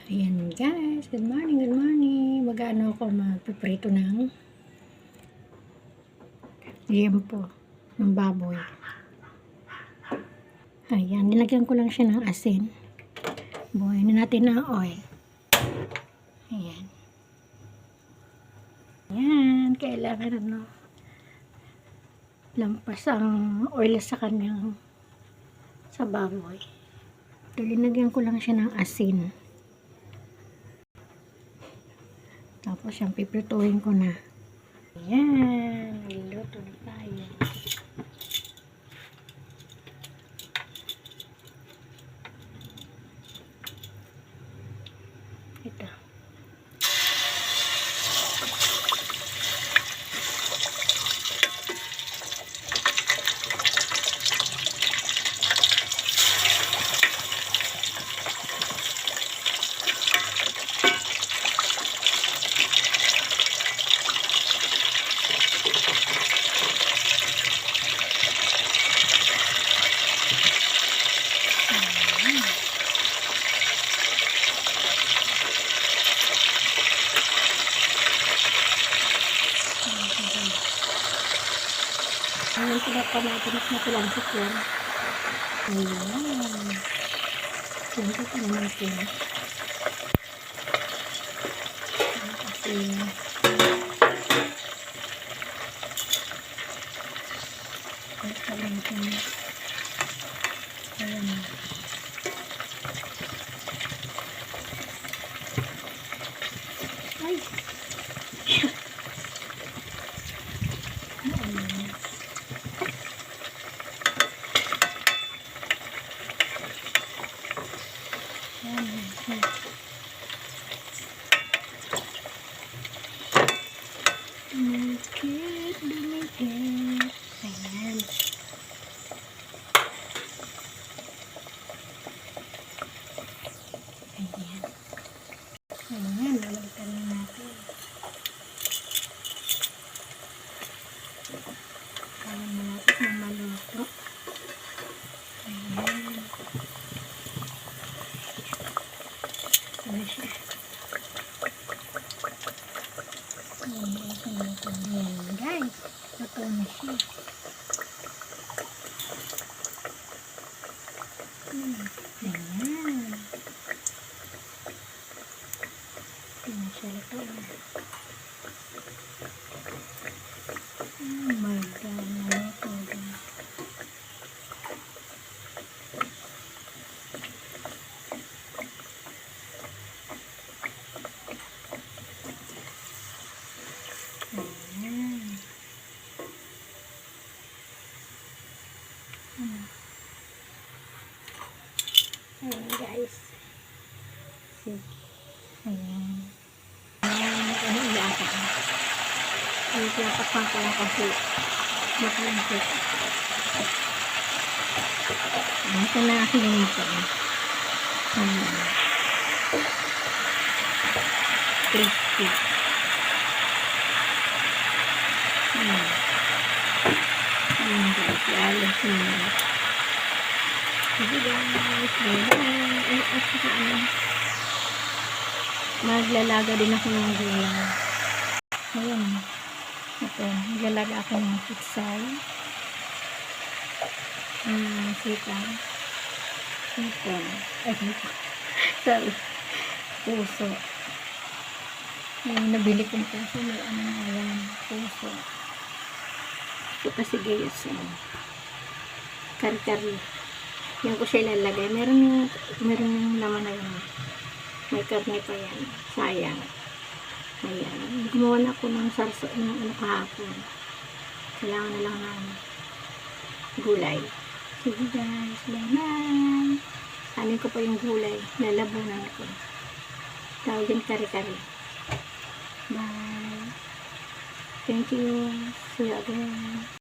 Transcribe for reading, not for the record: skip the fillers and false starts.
Ayan guys, good morning, good morning. Mag-ano ako, magpiprito ng liempo, ng baboy. Ayan, nilagyan ko lang siya ng asin. Buhayin na natin ng oil. Ayan. Ayan, kailangan lampas ang oil sa kanyang sa baboy. Linagyan ko lang siya ng asin. Tapos yung piprituhin ko na. Ayan, niluto na tayo. Ito. Ayan, pinapa natin na palansik yan. Ayan. Lansik na natin. Kasi ito lang ito. Ayan. Ay! Lumikit, lumikit. Ayan. Ayan. Ayan, lalagyan na natin. Kaya malapit na maluto. Ayan. Ano siya? Ayan, guys. Luto na siya. Ayan. Ayan na siya luto na. Oh my God. Naluto din. Ayan guys. Sige. Ayan. Ayan. Iatak na. Iatak ko lang kasi makalangkit. Ayan. Ito na aking ganito. Ayan. Crispy. Ayan. Ayan guys. Ialas na. Sige guys, maglalaga din ako ng gulay. Ayan. Ito, maglalaga ako ng pitsay. Sitaw. Ito. Sorry. Puso. Yung nabili kong puso, may ano nga yan. Puso. Ito kasi guys, kari-kari. Yan ko siya ilalagay. Meron yung laman na yun. May karne pa yan. Sayang. Ayan. Gumawa na ako ng sarso ng kahapon. Kailangan na lang ng gulay. Sige guys. Bye-bye. Sanin ko pa yung gulay. Lalabunan ko. Tawag din kari-kari. Bye. Thank you. See you again.